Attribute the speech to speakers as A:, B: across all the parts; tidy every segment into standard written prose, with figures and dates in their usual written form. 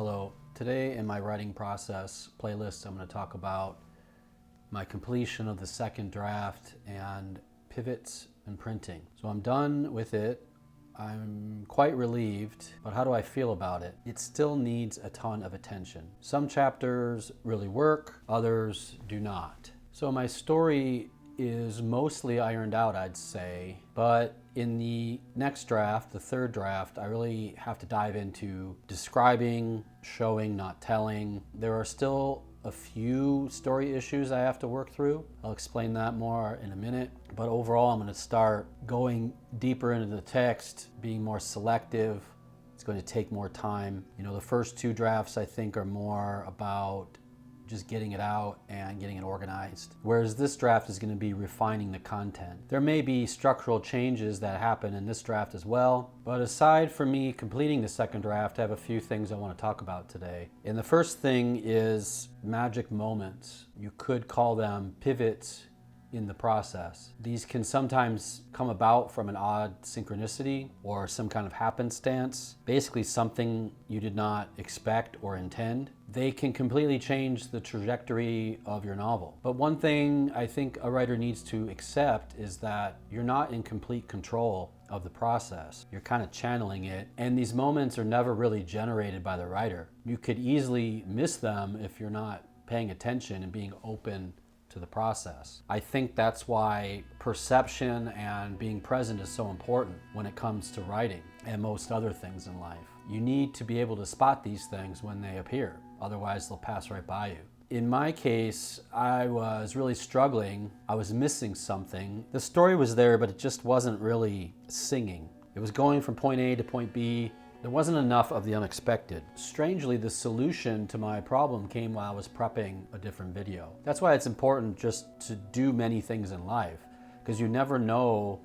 A: Hello. Today in my writing process playlist, I'm going to talk about my completion of the second draft and pivots and printing. So I'm done with it. I'm quite relieved, but how do I feel about it? It still needs a ton of attention. Some chapters really work, others do not. So my story is mostly ironed out, I'd say, but in the next draft, the third draft, I really have to dive into describing, showing, not telling. There are still a few story issues I have to work through. I'll explain that more in a minute, but overall I'm going to start going deeper into the text, being more selective. It's going to take more time. The first two drafts I think are more about just getting it out and getting it organized. Whereas this draft is going to be refining the content. There may be structural changes that happen in this draft as well, but aside from me completing the second draft, I have a few things I want to talk about today. And the first thing is magic moments. You could call them pivots in the process. These can sometimes come about from an odd synchronicity or some kind of happenstance, basically something you did not expect or intend. They can completely change the trajectory of your novel. But one thing I think a writer needs to accept is that you're not in complete control of the process. You're kind of channeling it, and these moments are never really generated by the writer. You could easily miss them if you're not paying attention and being open to the process. I think that's why perception and being present is so important when it comes to writing and most other things in life. You need to be able to spot these things when they appear, otherwise they'll pass right by you. In my case, I was really struggling. I was missing something. The story was there, but it just wasn't really singing. It was going from point A to point B. There wasn't enough of the unexpected. Strangely, the solution to my problem came while I was prepping a different video. That's why it's important just to do many things in life, because you never know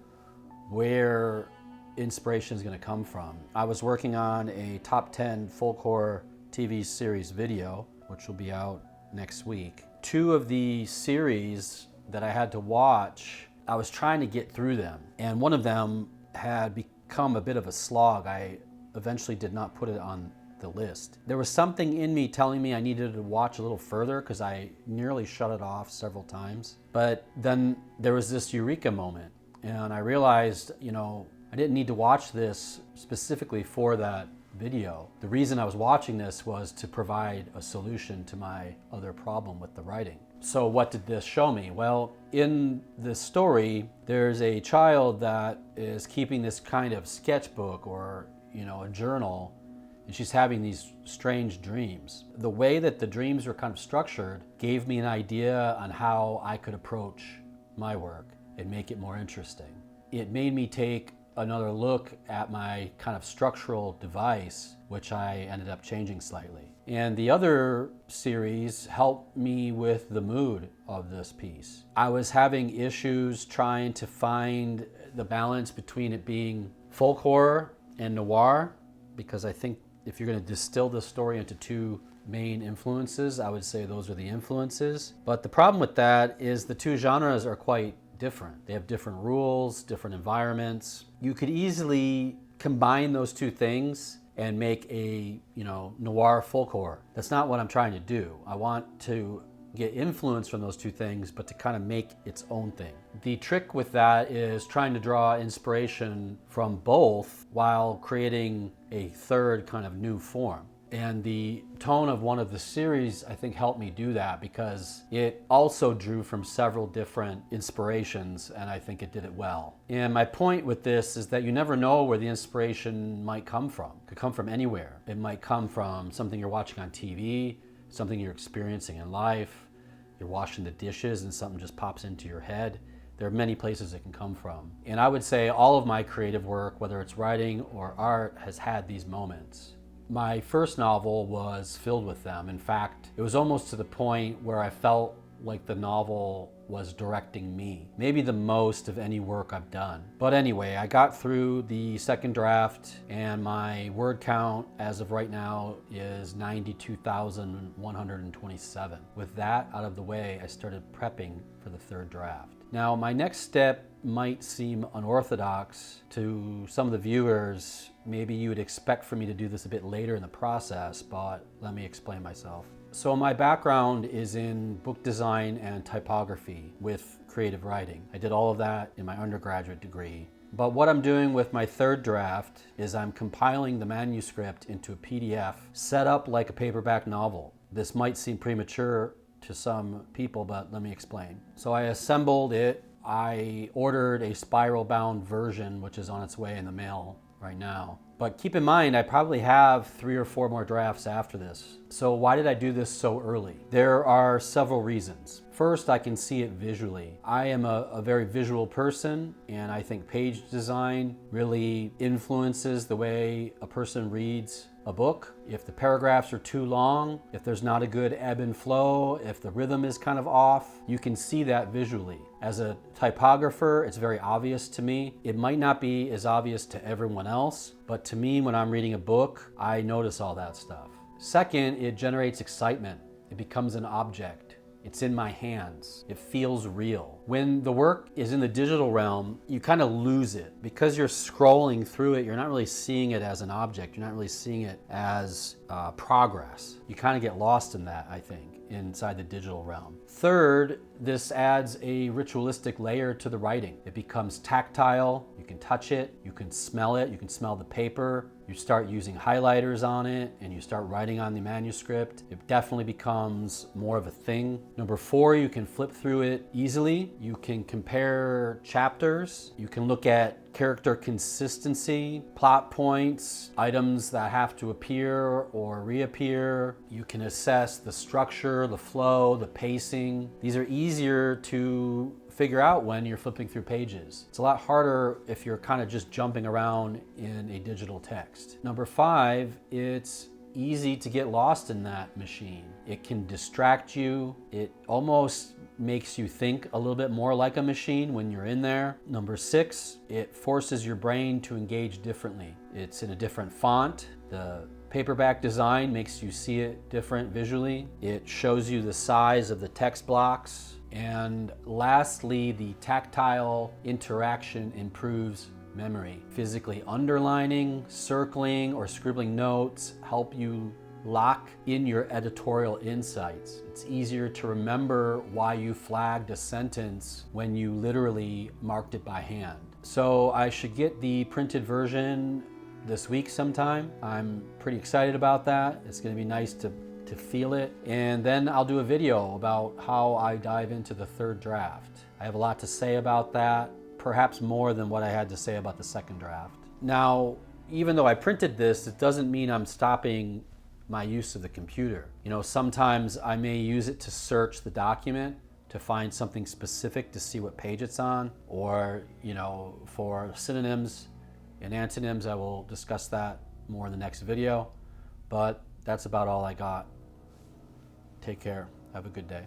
A: where inspiration is going to come from. I was working on a top 10 full-core TV series video, which will be out next week. Two of the series that I had to watch, I was trying to get through them, and one of them had become a bit of a slog. I eventually did not put it on the list. There was something in me telling me I needed to watch a little further because I nearly shut it off several times. But then there was this eureka moment, and I realized, I didn't need to watch this specifically for that video. The reason I was watching this was to provide a solution to my other problem with the writing. So what did this show me? Well, in this story, there's a child that is keeping this kind of sketchbook or a journal, and she's having these strange dreams. The way that the dreams were kind of structured gave me an idea on how I could approach my work and make it more interesting. It made me take another look at my kind of structural device, which I ended up changing slightly. And the other series helped me with the mood of this piece. I was having issues trying to find the balance between it being folk horror and noir, because I think if you're going to distill the story into two main influences, I would say those are the influences. But the problem with that is the two genres are quite different. They have different rules, different environments. You could easily combine those two things and make a noir folk horror. That's not what I'm trying to do. I want to get influence from those two things, but to kind of make its own thing. The trick with that is trying to draw inspiration from both while creating a third kind of new form. And the tone of one of the series, I think, helped me do that because it also drew from several different inspirations, and I think it did it well. And my point with this is that you never know where the inspiration might come from. It could come from anywhere. It might come from something you're watching on TV, something you're experiencing in life. You're washing the dishes and something just pops into your head. There are many places it can come from. And I would say all of my creative work, whether it's writing or art, has had these moments. My first novel was filled with them. In fact, it was almost to the point where I felt like the novel was directing me. Maybe the most of any work I've done. But anyway, I got through the second draft and my word count as of right now is 92,127. With that out of the way, I started prepping for the third draft. Now, my next step might seem unorthodox to some of the viewers. Maybe you would expect for me to do this a bit later in the process, but let me explain myself. So my background is in book design and typography with creative writing. I did all of that in my undergraduate degree. But what I'm doing with my third draft is I'm compiling the manuscript into a PDF set up like a paperback novel. This might seem premature to some people, but let me explain. So I assembled it. I ordered a spiral bound version, which is on its way in the mail right now. But keep in mind, I probably have 3 or 4 more drafts after this. So why did I do this so early? There are several reasons. First, I can see it visually. I am a very visual person, and I think page design really influences the way a person reads a book. If the paragraphs are too long, if there's not a good ebb and flow, if the rhythm is kind of off, you can see that visually. As a typographer, it's very obvious to me. It might not be as obvious to everyone else, but to me, when I'm reading a book, I notice all that stuff. Second, it generates excitement. It becomes an object. It's in my hands. It feels real. When the work is in the digital realm, you kind of lose it. Because you're scrolling through it, you're not really seeing it as an object. You're not really seeing it as progress. You kind of get lost in that, I think, inside the digital realm. Third, this adds a ritualistic layer to the writing. It becomes tactile. You can touch it. You can smell it. You can smell the paper. You start using highlighters on it and you start writing on the manuscript. It definitely becomes more of a thing. Number 4, you can flip through it easily. You can compare chapters. You can look at character consistency, plot points, items that have to appear or reappear. You can assess the structure, the flow, the pacing. These are easier to figure out when you're flipping through pages. It's a lot harder if you're kind of just jumping around in a digital text. Number 5, it's easy to get lost in that machine. It can distract you. It almost makes you think a little bit more like a machine when you're in there. Number 6, it forces your brain to engage differently. It's in a different font. The paperback design makes you see it different visually. It shows you the size of the text blocks. And lastly, the tactile interaction improves memory. Physically underlining, circling, or scribbling notes help you lock in your editorial insights. It's easier to remember why you flagged a sentence when you literally marked it by hand. So I should get the printed version this week sometime. I'm pretty excited about that. It's going to be nice to feel it. And then I'll do a video about how I dive into the third draft. I have a lot to say about that, perhaps more than what I had to say about the second draft. Now, even though I printed this, it doesn't mean I'm stopping my use of the computer. You know, sometimes I may use it to search the document to find something specific to see what page it's on, or, you know, for synonyms and antonyms, I will discuss that more in the next video. But that's about all I got. Take care. Have a good day.